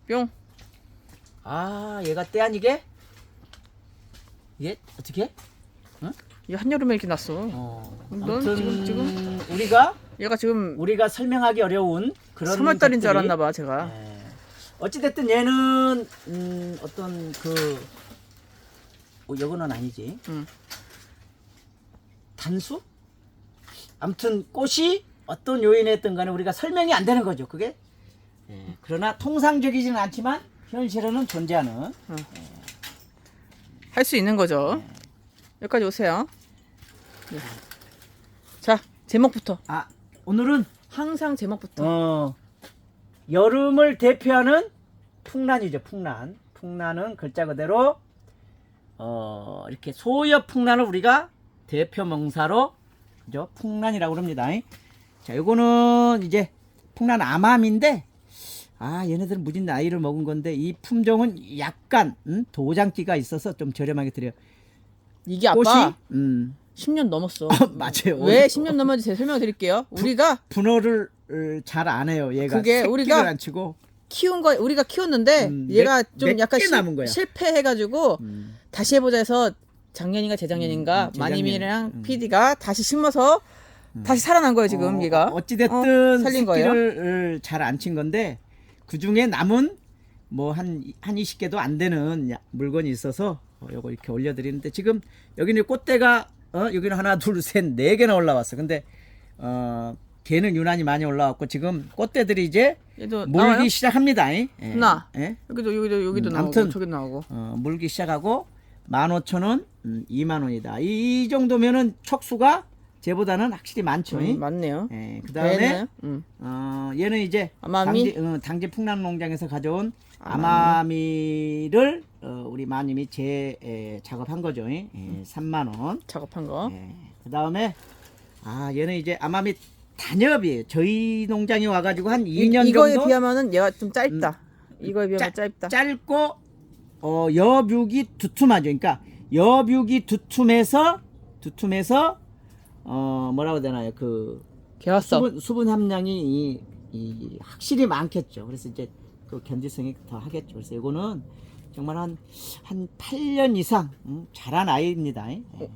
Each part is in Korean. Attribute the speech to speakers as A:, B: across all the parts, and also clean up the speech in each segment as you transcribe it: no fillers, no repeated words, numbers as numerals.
A: 뿅.
B: 아, 얘가 때 아니게? 얘 어떻게? 응?
A: 얘 한여름에 이렇게 났어. 넌
B: 아무튼
A: 지금
B: 우리가
A: 지금
B: 우리가 설명하기 어려운 그런
A: 3월달인 줄
B: 것들이,
A: 알았나 봐 제가.
B: 어찌됐든 얘는 어떤 요거는 아니지. 단수? 아무튼 꽃이 어떤 요인에 있든 간에 우리가 설명이 안 되는 거죠. 그게. 그러나 통상적이지는 않지만 현실에는 존재하는.
A: 할 수 있는 거죠. 여기까지 오세요. 네. 자, 제목부터.
B: 아, 오늘은
A: 항상 제목부터.
B: 여름을 대표하는 풍란이죠. 풍란. 풍란은 글자 그대로 이렇게 소엽 풍란을 우리가 대표 명사로 그죠? 풍란이라고 합니다. 자, 요거는 이제 풍란 암암인데, 얘네들은 무진 나이를 먹은 건데 이 품종은 약간 도장기가 있어서 좀 저렴하게 드려요.
A: 이게 아빠
B: 꽃이
A: 10년 넘었어.
B: 맞아요.
A: 왜 10년 넘었는지 제가 설명을 드릴게요. 우리가
B: 분호를 잘 안 해요. 얘가
A: 그게
B: 새끼를
A: 우리가
B: 안 치고
A: 키운 거 우리가 키웠는데 얘가 좀
B: 몇
A: 약간
B: 개 남은 거야.
A: 실패해가지고 다시 해보자 해서 작년인가 재작년인가
B: 재작년.
A: 마님이랑 PD가 다시 심어서 다시 살아난 거예요 지금 얘가.
B: 어찌됐든
A: 살린 거예요.
B: 새끼를 잘 안 친 건데 그 중에 남은 뭐 한 20개도 안 되는 물건이 있어서 요거 이렇게 올려드리는데, 지금 여기는 꽃대가 여기는 하나 둘 셋 네 개나 올라왔어. 근데 걔는 유난히 많이 올라왔고 지금 꽃대들이 이제
A: 얘도
B: 물기
A: 나와요?
B: 시작합니다.
A: 나.
B: 예?
A: 여기도 나오고
B: 아무튼
A: 저기도 나오고.
B: 물기 시작하고 15,000원, 20,000원이다. 이 정도면은 촉수가 쟤보다는 확실히 많죠.
A: 맞네요.
B: 그다음에
A: 얘는,
B: 얘는 이제
A: 아마미?
B: 당지 풍란농장에서 가져온 아마미를 우리 마님이 작업한 거죠. 30,000원.
A: 작업한 거.
B: 그다음에 얘는 이제 아마미 단엽이에요. 저희 농장에 와가지고 한 2년
A: 이거에
B: 정도
A: 비하면은 얘가 좀 짧다. 이거에 비하면 짧다.
B: 짧고 여뷰기 두툼하죠. 그러니까 여뷰기 두툼해서 뭐라고 해야 되나요? 그
A: 개왔어.
B: 수분 함량이 확실히 많겠죠. 그래서 이제 그 견디성이 더 하겠죠. 그래서 이거는 정말 한 8년 이상 자란 아이입니다.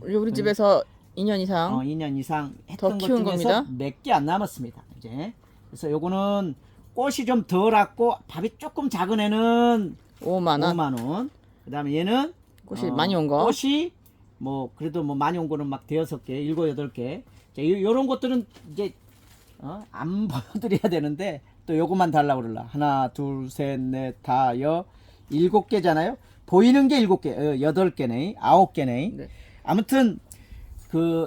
A: 우리 집에서 2년 이상
B: 2년 이상 했던 것
A: 키운
B: 중에서
A: 겁니다.
B: 몇 개 안 남았습니다. 이제 그래서 요거는 꽃이 좀 덜 왔고 밥이 조금 작은 애는
A: 5만 원.
B: 5만 원. 그다음에 얘는
A: 꽃이 많이 온 거.
B: 꽃이 뭐 그래도 뭐 많이 온 거는 막 6개, 7, 8개. 자, 요런 것들은 이제 안 보여드려야 되는데 또 요것만 달라고 그러라. 하나, 둘, 셋, 넷, 다, 7개잖아요. 보이는 게 7개, 8개네, 9개네.
A: 네.
B: 아무튼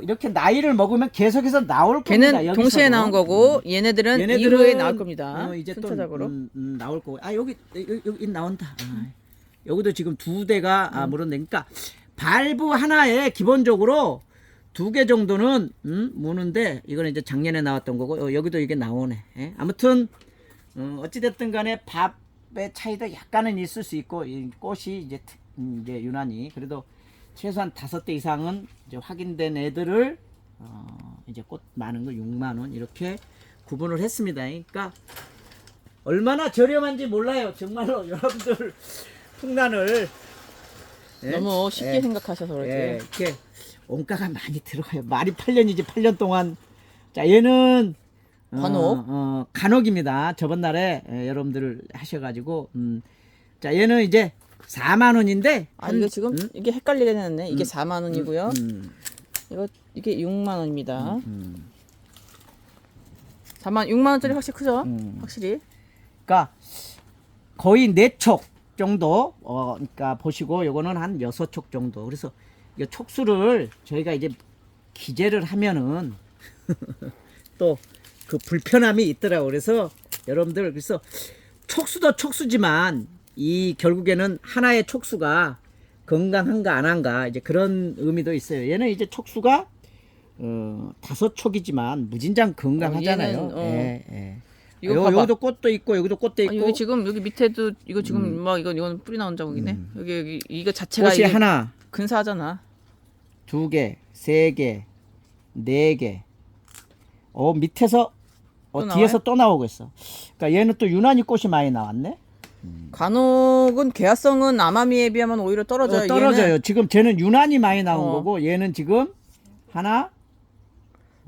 B: 이렇게 나이를 먹으면 계속해서 나올 겁니다.
A: 걔는
B: 여기서도.
A: 동시에 나온 거고 얘네들은 이후에 나올 겁니다.
B: 이제
A: 순차적으로.
B: 또 나올 거고. 여기 나온다. 여기도 지금 2대가 물었으니까 발부 하나에 기본적으로 2개 정도는 무는데 이거는 이제 작년에 나왔던 거고 여기도 이게 나오네. 아무튼 어찌됐든 간에 밥의 차이도 약간은 있을 수 있고 이 꽃이 이제 유난히 그래도 최소한 5대 이상은 이제 확인된 애들을 이제 꽃 많은 거 6만 원 이렇게 구분을 했습니다. 그러니까 얼마나 저렴한지 몰라요. 정말로 여러분들 풍란을
A: 너무 쉽게 생각하셔서 그러지.
B: 이렇게 원가가 많이 들어가요. 말이 8년이지 8년 동안. 자, 얘는
A: 간혹.
B: 간혹입니다. 저번 날에 여러분들 하셔가지고 자, 얘는 이제 4만 원인데
A: 이거 지금 이게 헷갈리게 되네. 이게 4만 원이고요. 이게 6만 원입니다. 6만 원짜리 확실히 크죠? 확실히.
B: 그러니까 거의 4촉 정도 그러니까 보시고 요거는 한 6촉 정도. 그래서 이 촉수를 저희가 이제 기재를 하면은 또 그 불편함이 있더라고. 그래서 여러분들 그래서 촉수도 촉수지만 이 결국에는 하나의 촉수가 건강한가 안 한가 이제 그런 의미도 있어요. 얘는 이제 촉수가 5촉이지만 무진장 건강하잖아요.
A: 이거 봐봐.
B: 여기도 꽃도 있고 여기도 꽃도 있고.
A: 여기 지금 여기 밑에도 이거 지금 막 이건 뿌리 나온 자국이네. 여기 이거 자체가
B: 꽃이
A: 이게
B: 하나,
A: 근사하잖아.
B: 2개, 3개, 4개. 밑에서
A: 또
B: 뒤에서
A: 나와요?
B: 또 나오고 있어. 그러니까 얘는 또 유난히 꽃이 많이 나왔네.
A: 간혹은 계약성은 아마미에 비하면 오히려 떨어져요.
B: 떨어져요.
A: 얘는
B: 지금 쟤는 유난히 많이 나온
A: 어.
B: 거고 얘는 지금 하나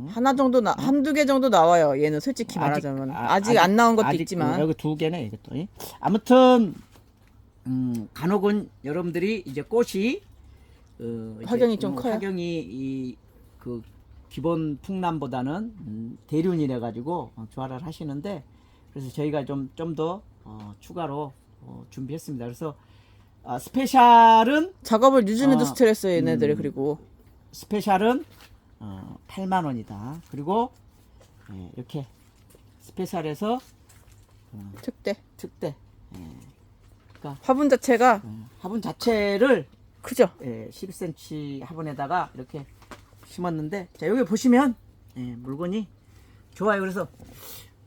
A: 하나 정도 한두 개 정도 나와요. 얘는 솔직히 말하자면 아직 안 나온 것도
B: 아직
A: 있지만
B: 여기 두 개네 이것도. 아무튼 간혹은 여러분들이 이제 꽃이
A: 확연히 좀 커요.
B: 확연히 그 기본 풍란보다는 대륜이래 가지고 조화를 하시는데 그래서 저희가 좀 더 추가로 준비했습니다. 그래서 스페셜은
A: 작업을 유진해도
B: 어,
A: 스트레스예요. 얘네들이. 그리고
B: 스페셜은 8만 원이다. 그리고 이렇게 스페셜에서
A: 특대
B: 특대
A: 화분 자체가
B: 화분 자체를
A: 크죠.
B: 11cm 화분에다가 이렇게 심었는데 자 여기 보시면 물건이 좋아요. 그래서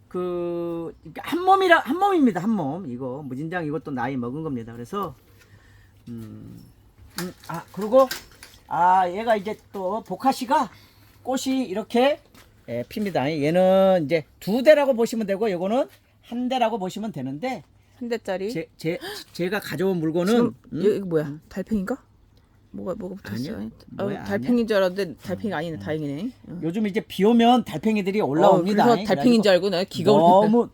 B: 그 한 몸입니다. 한 몸. 이거 무진장 이것도 나이 먹은 겁니다. 그래서 그리고 얘가 이제 또 보카시가 꽃이 이렇게 핍니다. 얘는 이제 두 대라고 보시면 되고 요거는 한 대라고 보시면 되는데
A: 한 대짜리.
B: 제가 가져온 물건은
A: 지금 이거 뭐야? 달팽인가? 뭐가 붙었어?
B: 아니요. 뭐야,
A: 달팽인 줄 알았는데 달팽이가 아니네. 다행이네.
B: 요즘 이제 비 오면 달팽이들이 올라옵니다.
A: 그래서 달팽인 줄 알고 내가 기가
B: 너무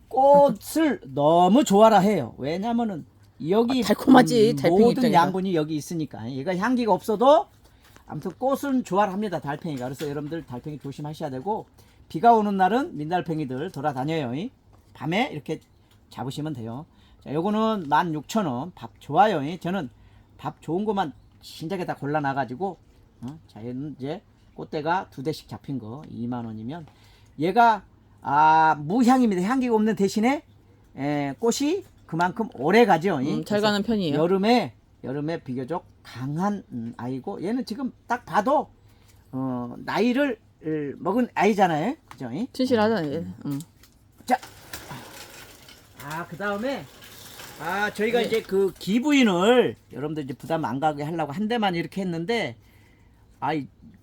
B: 꽃을 너무 좋아라 해요. 왜냐면은 여기
A: 달콤하지, 달팽이
B: 모든
A: 입장에서.
B: 양분이 여기 있으니까 얘가 향기가 없어도 아무튼 꽃은 좋아합니다. 달팽이가. 그래서 여러분들 달팽이 조심하셔야 되고 비가 오는 날은 민달팽이들 돌아다녀요. 밤에 이렇게 잡으시면 돼요. 자, 요거는 16,000원. 밥 좋아요. 저는 밥 좋은 것만 신작에다 골라놔가지고 자 얘는 이제 꽃대가 두 대씩 잡힌 거 2만 원이면 얘가 무향입니다. 향기가 없는 대신에 꽃이 그만큼 오래 가죠.
A: 잘 가는 편이에요.
B: 여름에 비교적 강한 아이고 얘는 지금 딱 봐도 나이를 먹은 아이잖아요. 그죠?
A: 튼실하잖아. 얘.
B: 자, 그 다음에 저희가 이제 그 기부인을 여러분들 이제 부담 안 가게 하려고 한 대만 이렇게 했는데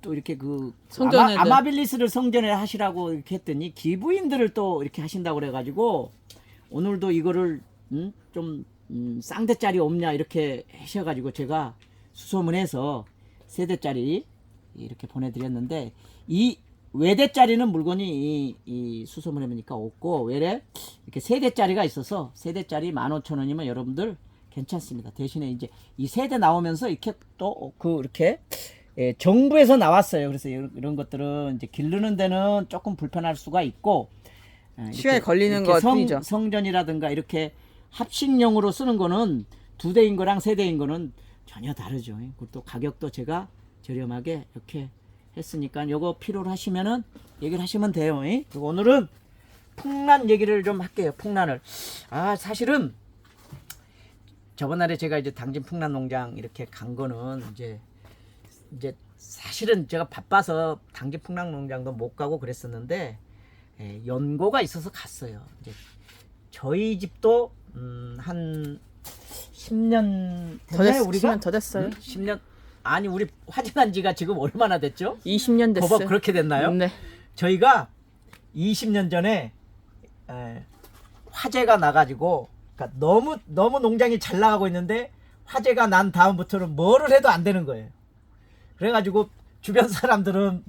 B: 또 이렇게 그 아마빌리스를 성전에 하시라고 이렇게 했더니 기부인들을 또 이렇게 하신다고 그래가지고 오늘도 이거를 좀 쌍대짜리 없냐 이렇게 하셔가지고 제가 수소문해서 세 대짜리 이렇게 보내드렸는데 이 외대짜리는 물건이 이 수소문해 보니까 없고 외래 이렇게 세 대짜리가 있어서 세 대짜리 15,000원이면 여러분들 괜찮습니다. 대신에 이제 이 세대 나오면서 이렇게 또 이렇게 정부에서 나왔어요. 그래서 이런 것들은 이제 기르는 데는 조금 불편할 수가 있고
A: 시간이 걸리는 것뿐이죠.
B: 성전이라든가 이렇게 합식용으로 쓰는 거는 두 대인 거랑 세 대인 거는 전혀 다르죠. 그것도 가격도 제가 저렴하게 이렇게 했으니까 요거 필요로 하시면은 얘기를 하시면 돼요. 그리고 오늘은 풍란 얘기를 좀 할게요. 풍란을 사실은 저번날에 제가 이제 당진 풍란 농장 이렇게 간 거는 이제 사실은 제가 바빠서 당진 풍란 농장도 못 가고 그랬었는데 연고가 있어서 갔어요. 이제 저희 집도 한 10년 됐나요? 우리가
A: 10년 더 됐어요.
B: 10년 아니 우리 화재난 지가 지금 얼마나 됐죠?
A: 20년 됐어요.
B: 거법 그렇게 됐나요?
A: 네.
B: 저희가 20년 전에 화재가 나가지고 그러니까 너무 농장이 잘 나가고 있는데 화재가 난 다음부터는 뭐를 해도 안 되는 거예요. 그래가지고 주변 사람들은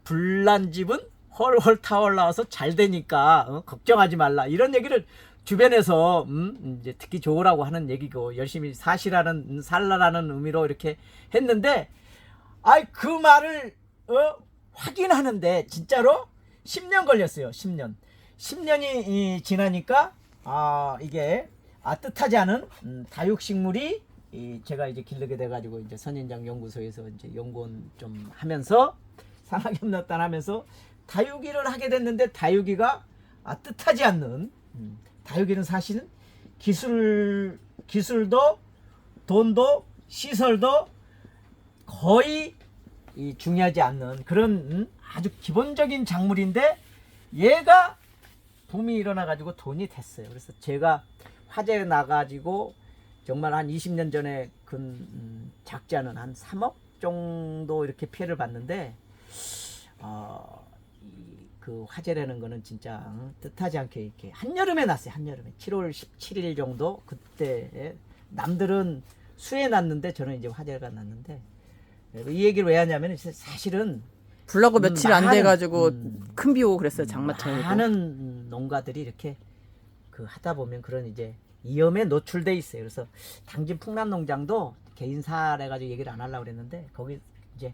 B: 불난 집은 헐헐 타올라와서 잘 되니까 걱정하지 말라 이런 얘기를 주변에서 이제 듣기 좋으라고 하는 얘기고 열심히 살라라는 의미로 이렇게 했는데 그 말을 확인하는데 진짜로 10년 걸렸어요. 10년이 지나니까 이게 뜻하지 않은 다육식물이 제가 이제 기르게 돼가지고 이제 선인장 연구소에서 이제 연구원 좀 하면서 산학협력단 하면서 다육이를 하게 됐는데 다육이가 뜻하지 않는 다육이는 사실은 기술도 돈도 시설도 거의 중요하지 않는 그런 아주 기본적인 작물인데 얘가 붐이 일어나 가지고 돈이 됐어요. 그래서 제가 화재 나가지고 정말 한 20년 전에 작지 않은 한 3억 정도 이렇게 피해를 봤는데 그 화재라는 거는 진짜 뜻하지 않게 이렇게 한여름에 났어요. 한여름에 7월 17일 정도 그때 남들은 수해 났는데 저는 이제 화재가 났는데 이 얘기를 왜 하냐면 사실은
A: 불나고 며칠 안
B: 많은,
A: 돼가지고 큰 비 오고 그랬어요. 장마철이고.
B: 많은 농가들이 이렇게 그 하다 보면 그런 이제 위험에 노출돼 있어요. 그래서 당진 풍란농장도 개인 사례가지고 얘기를 안 하려고 그랬는데 거기 이제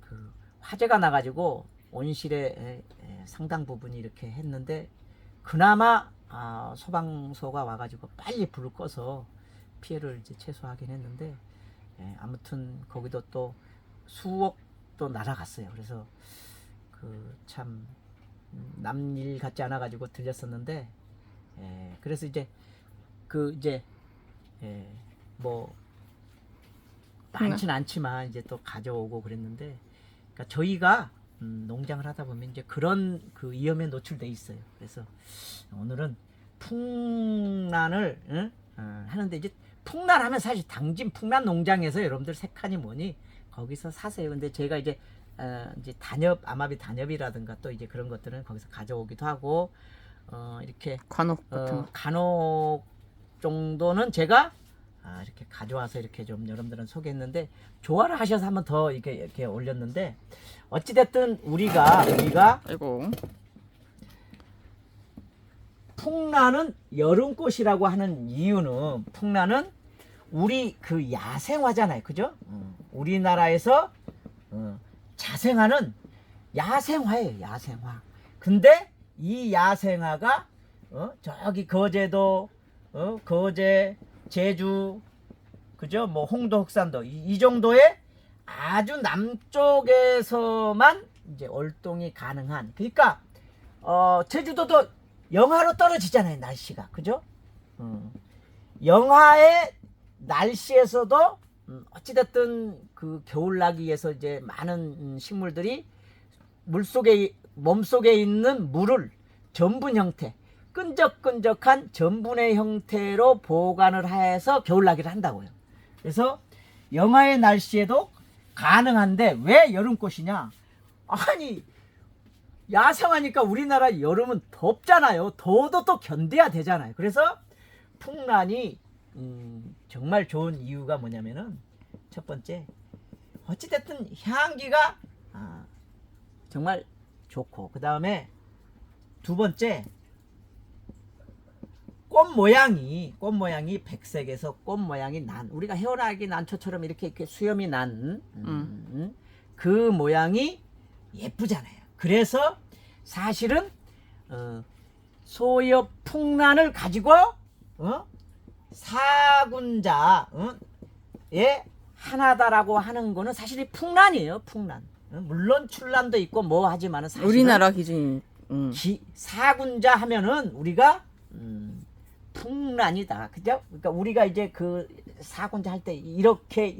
B: 그 화재가 나가지고 온실의 상당 부분이 이렇게 했는데 그나마 소방서가 와가지고 빨리 불을 꺼서 피해를 이제 최소화하긴 했는데 아무튼 거기도 또 수억도 날아갔어요. 그래서 그 참 남일 같지 않아 가지고 들렸었는데 그래서 이제 그 이제 뭐 많지는 않지만 이제 또 가져오고 그랬는데 그러니까 저희가 농장을 하다 보면 이제 그런 그 위험에 노출돼 있어요. 그래서 오늘은 풍란을 하는데 이제 풍란하면 사실 당진 풍란 농장에서 여러분들 색하니 뭐니 거기서 사세요. 근데 제가 이제 단엽 아마비 단엽이라든가 또 이제 그런 것들은 거기서 가져오기도 하고 이렇게
A: 관옥 같은 거.
B: 간혹 정도는 제가 이렇게 가져와서 이렇게 좀 여러분들은 소개했는데 좋아를 하셔서 한번 더 이렇게 올렸는데 어찌 됐든 우리가
A: 아이고.
B: 풍란은 여름꽃이라고 하는 이유는 풍란은 우리 그 야생화잖아요, 그죠? 우리나라에서 자생하는 야생화예요, 야생화. 근데 이 야생화가 저기 거제도, 거제, 제주, 그죠? 뭐 홍도, 흑산도 이 정도의 아주 남쪽에서만 이제 월동이 가능한. 그러니까 제주도도 영하로 떨어지잖아요, 날씨가, 그죠? 영하의 날씨에서도 어찌됐든 그 겨울나기 위해서 이제 많은 식물들이 물속에 몸속에 있는 물을 전분 형태, 끈적끈적한 전분의 형태로 보관을 해서 겨울나기를 한다고요. 그래서 영하의 날씨에도 가능한데 왜 여름꽃이냐? 아니 야생하니까 우리나라 여름은 덥잖아요. 더워도 또 견뎌야 되잖아요. 그래서 풍란이 정말 좋은 이유가 뭐냐면은 첫 번째 어찌됐든 향기가 정말 좋고 그 다음에 두 번째 꽃 모양이 백색에서 꽃 모양이 난 우리가 헤어나기 난초처럼 이렇게 수염이 난 그 모양이 예쁘잖아요. 그래서 사실은 소엽 풍란을 가지고 사군자의 하나다라고 하는 거는 사실 이 풍란이에요. 풍란. 물론 출란도 있고 뭐 하지만은 사실은
A: 우리나라 기준이.
B: 사군자 하면은 우리가 풍란이다. 그죠? 그러니까 우리가 이제 그 사군자 할 때 이렇게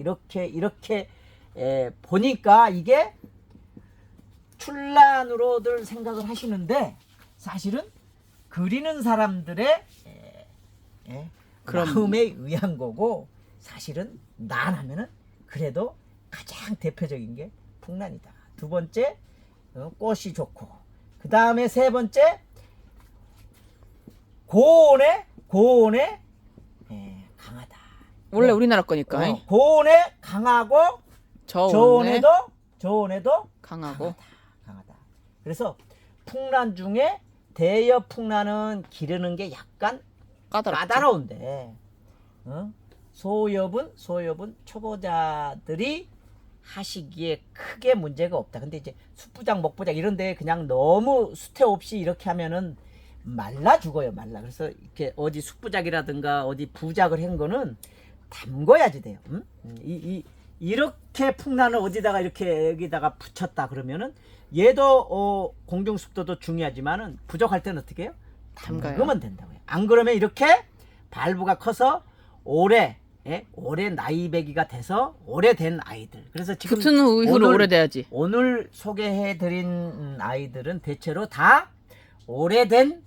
B: 보니까 이게 출란으로들 생각을 하시는데 사실은 그리는 사람들의 마음에 의한 거고 사실은 난 하면은 그래도 가장 대표적인 게 풍란이다. 두 번째 꽃이 좋고 그 다음에 세 번째 고온에 강하다.
A: 원래 우리나라 거니까.
B: 고온에 강하고
A: 저온에
B: 저온에도
A: 강하고.
B: 강하다. 그래서 풍란 중에 대엽 풍란은 기르는 게 약간 까다로운데 소엽은 초보자들이 하시기에 크게 문제가 없다. 근데 이제 숯부작 목부작 이런데 그냥 너무 수태 없이 이렇게 하면은 말라 죽어요. 말라. 그래서 이렇게 어디 숯부작이라든가 어디 부작을 한 거는 담궈야지 돼요. 이렇게 풍란을 어디다가 이렇게 여기다가 붙였다 그러면은 얘도 공중 습도도 중요하지만은 부족할 때는 어떻게 해요? 담그면 된다고요. 안 그러면 이렇게 발부가 커서 오래 나이배기가 돼서 오래된 아이들. 그래서 지금
A: 붙은 이후로 오래돼야지.
B: 오늘 소개해드린 아이들은 대체로 다 오래된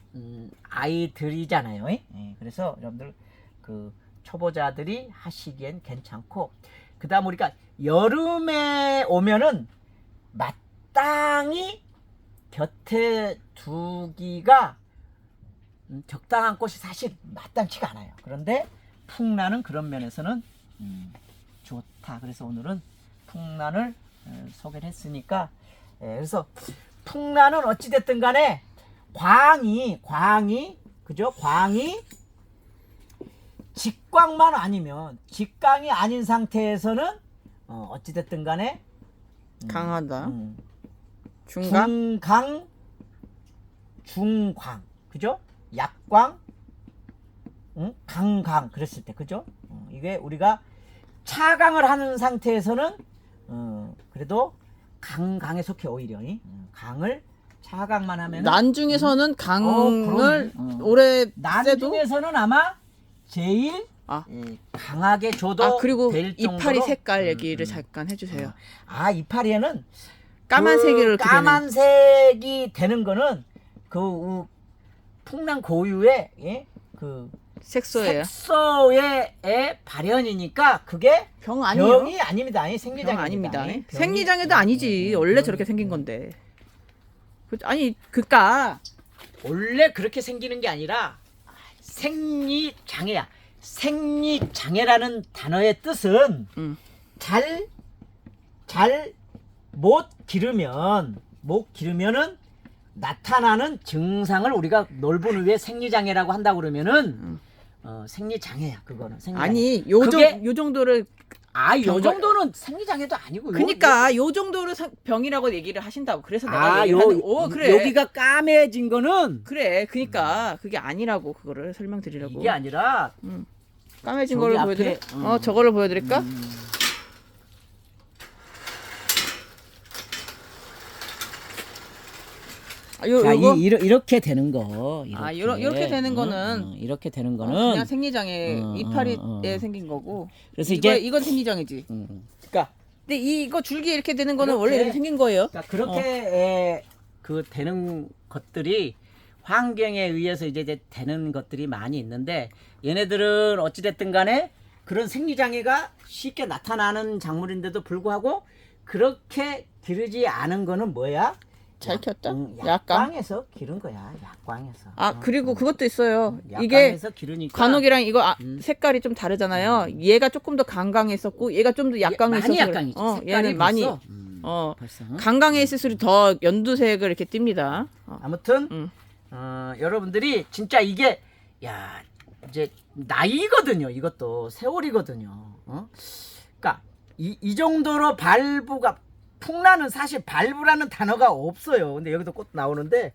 B: 아이들이잖아요. 그래서 여러분들 그 초보자들이 하시기엔 괜찮고 그 다음 우리가 여름에 오면은 마땅히 곁에 두기가 적당한 꽃이 사실 마땅치가 않아요. 그런데 풍란은 그런 면에서는 좋다. 그래서 오늘은 풍란을 소개를 했으니까 그래서 풍란은 어찌됐든 간에 광이 그죠? 광이 직광만 아니면 직광이 아닌 상태에서는 어찌됐든 간에
A: 강하다. 중강.
B: 중광 그죠? 약광 강광 그랬을 때 그죠? 이게 우리가 차강을 하는 상태에서는 그래도 강에 속해 오히려 강을 차강만 하면
A: 난중에서는 강을
B: 그러네.
A: 오래 쐬도
B: 난중에서는 아마 제일
A: 아.
B: 강하게 줘도
A: 그리고
B: 될 정도로
A: 이파리 색깔 얘기를 잠깐 해주세요.
B: 이파리에는
A: 까만색을
B: 까만색이 되는 거는 그 풍란 고유의 그
A: 색소예요.
B: 색소의 발현이니까 그게
A: 병 아니에요.
B: 병이 아닙니다. 생리장애
A: 병 아닙니다.
B: 병이-
A: 생리장애도 아니지. 원래
B: 병이-
A: 저렇게 생긴 건데. 아니 그니까
B: 원래 그렇게 생기는 게 아니라 생리장애야. 생리장애라는 단어의 뜻은 잘 못 기르면은 나타나는 증상을 우리가 넓은 의에 생리장애라고 한다고 그러면은 생리장애야 그거는. 생리장애.
A: 아니
B: 그게-
A: 요 정도를
B: 요 정도는 생리장애도 아니고.
A: 그러니까 요 정도를 병이라고 얘기를 하신다고. 그래서 내가 그래.
B: 여기가 까매진 거는
A: 그래. 그러니까 그게 아니라고 그거를 설명드리라고.
B: 이게 아니라
A: 까매진
B: 저기
A: 거를
B: 앞에,
A: 보여드려? 저거를 보여드릴까?
B: 이렇게 되는 거.
A: 이렇게 되는 거는
B: 이렇게 되는
A: 그냥
B: 거는
A: 생리장애 이파리에 생긴 거고.
B: 그래서
A: 이건 생리장애지.
B: 그러니까
A: 근데 이거 줄기 이렇게 되는 거는
B: 그렇게-
A: 원래 이렇게 생긴 거예요.
B: 그렇게 그 되는 것들이 환경에 의해서 이제 되는 것들이 많이 있는데 얘네들은 어찌됐든 간에 그런 생리장애가 쉽게 나타나는 작물인데도 불구하고 그렇게 기르지 않은 거는 뭐야?
A: 잘 키웠다. 약광.
B: 약광에서 기른 거야. 약광에서.
A: 그리고 그것도 있어요. 이게
B: 약광에서 기르니까
A: 관옥이랑 이거 색깔이 좀 다르잖아요. 얘가 조금 더 강강했었고 얘가 좀 더 약강했었어.
B: 많이 약광이지.
A: 얘는 많이
B: 벌써.
A: 강강해 있을수록 더 연두색을 이렇게 띕니다.
B: 아무튼 여러분들이 진짜 이게 이제 나이거든요. 이것도 세월이거든요. 그러니까 이 정도로 발부가 풍란은 사실 발부라는 단어가 없어요. 근데 여기도 꼭 나오는데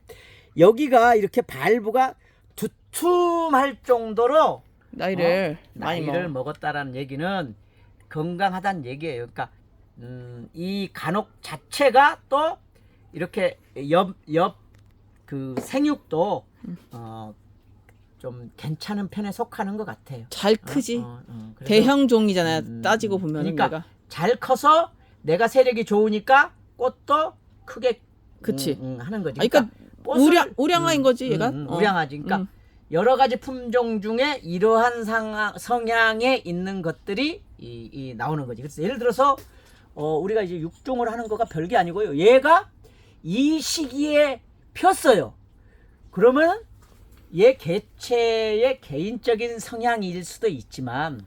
B: 여기가 이렇게 발부가 두툼할 정도로
A: 나이를
B: 나이를 먹었다라는 얘기는 건강하다는 얘기예요. 그러니까 이 간혹 자체가 또 이렇게 옆 그 생육도 좀 괜찮은 편에 속하는 것 같아요.
A: 잘 크지.
B: 그래서
A: 대형 종이잖아요. 따지고 보면
B: 그러니까
A: 얘가.
B: 잘 커서 내가 세력이 좋으니까 꽃도 크게
A: 그치.
B: 하는 거지.
A: 그러니까 우량아인 거지 얘가.
B: 우량아지. 그러니까 여러 가지 품종 중에 이러한 성향에 있는 것들이 이 나오는 거지. 그래서 예를 들어서 우리가 이제 육종을 하는 거가 별게 아니고요. 얘가 이 시기에 폈어요. 그러면 얘 개체의 개인적인 성향일 수도 있지만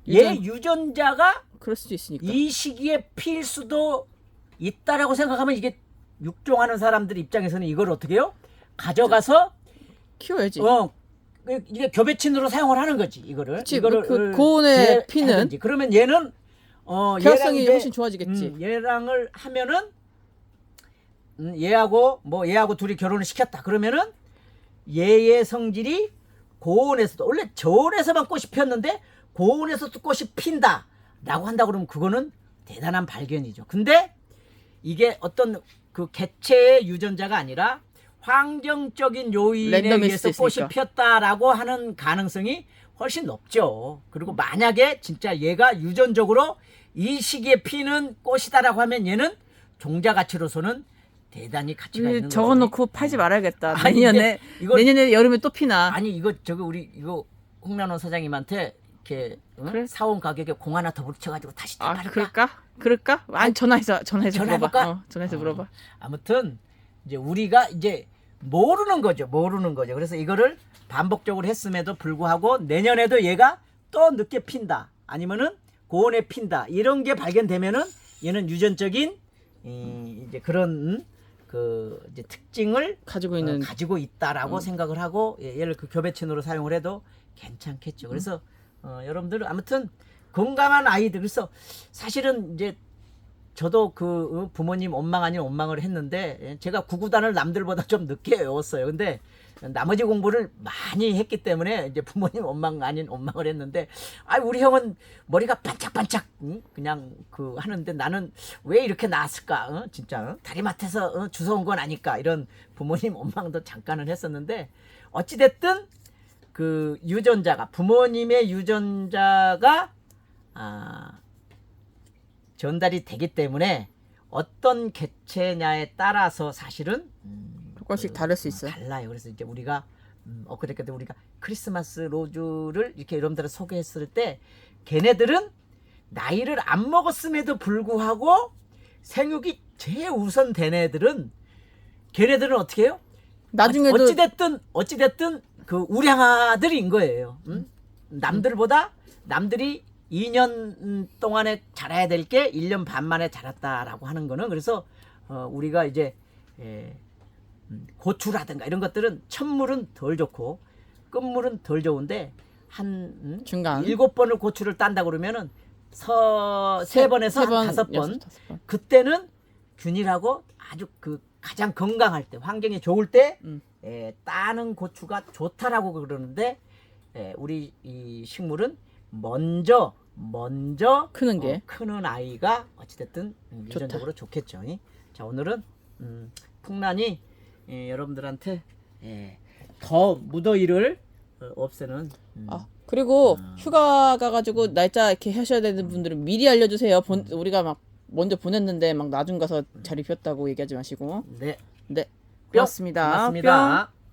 B: 얘 유전자가
A: 그럴 수도 있으니까.
B: 이 시기에 필 수도 있다라고 생각하면 이게 육종하는 사람들 입장에서는 이걸 어떻게 해요? 가져가서
A: 키워야지.
B: 이게 교배친으로 사용을 하는 거지. 이거를.
A: 그치,
B: 이거를
A: 고온에 피는.
B: 하든지. 그러면 얘는
A: 개화성이 훨씬 좋아지겠지.
B: 얘랑을 하면은 얘하고 둘이 결혼을 시켰다. 그러면은 얘의 성질이 고온에서도 원래 저온에서만 꽃이 피었는데 고온에서도 꽃이 핀다 라고 한다 그러면 그거는 대단한 발견이죠. 근데 이게 어떤 그 개체의 유전자가 아니라 환경적인 요인에 의해서 꽃이 피었다라고 하는 가능성이 훨씬 높죠. 그리고 만약에 진짜 얘가 유전적으로 이 시기에 피는 꽃이다라고 하면 얘는 종자 가치로서는 대단히 가치가 있는 거죠.
A: 적어놓고 팔지 말아야겠다.
B: 아니,
A: 내년에 여름에 또 피나.
B: 아니 우리 홍란원 사장님한테 이렇게
A: 그래?
B: 사온 가격에 공 하나 더 붙여가지고 다시 또 팔까?
A: 그럴까? 아니 전화해서 물어봐.
B: 전화해볼까?
A: 전화해서 물어봐.
B: 아무튼 이제 우리가 이제 모르는 거죠. 그래서 이거를 반복적으로 했음에도 불구하고 내년에도 얘가 또 늦게 핀다. 아니면은 고온에 핀다. 이런 게 발견되면은 얘는 유전적인 이제 그런 그 이제 특징을
A: 가지고 있는
B: 가지고 있다라고 생각을 하고 얘를 그 교배친으로 사용을 해도 괜찮겠죠. 그래서 여러분들 아무튼 건강한 아이들. 그래서 사실은 이제 저도 그 부모님 원망 아닌 원망을 했는데 제가 구구단을 남들보다 좀 늦게 외웠어요. 근데 나머지 공부를 많이 했기 때문에 이제 부모님 원망 아닌 원망을 했는데 우리 형은 머리가 반짝반짝 그냥 그 하는데 나는 왜 이렇게 나왔을까? 진짜 다리맡에서 주워온 건 아닐까? 이런 부모님 원망도 잠깐은 했었는데 어찌 됐든 그 유전자가 부모님의 유전자가 전달이 되기 때문에 어떤 개체냐에 따라서 사실은
A: 조금씩 다를 수 있어요.
B: 달라요. 그래서 이제 우리가 엊그저께도 우리가 크리스마스 로즈를 이렇게 여러분들을 소개했을 때 걔네들은 나이를 안 먹었음에도 불구하고 생육이 제우선 된 애들은 걔네들은 어떻게 해요?
A: 나중에도
B: 어찌됐든 그 우량아들인 거예요. 남들보다 남들이 2년 동안에 자라야 될 게 1년 반 만에 자랐다라고 하는 거는 그래서 우리가 이제 고추라든가 이런 것들은 첫물은 덜 좋고 끝물은 덜 좋은데 한
A: 중간
B: 7번을 고추를 딴다 그러면은 3번에서 한 5번 그때는 균일하고 아주 그 가장 건강할 때 환경이 좋을 때 따는 고추가 좋다라고 그러는데 우리 이 식물은 먼저
A: 크는 게
B: 크는 아이가 어찌됐든 유전적으로 좋겠죠. 자 오늘은 풍란이 여러분들한테 더 무더위를 없애는
A: 그리고 휴가 가가지고 날짜 이렇게 하셔야 되는 분들은 미리 알려주세요. 우리가 막 먼저 보냈는데 막 나중 가서 잘 입혔다고 얘기하지 마시고.
B: 네.
A: 고맙습니다.
B: 고맙습니다.
A: 뿅.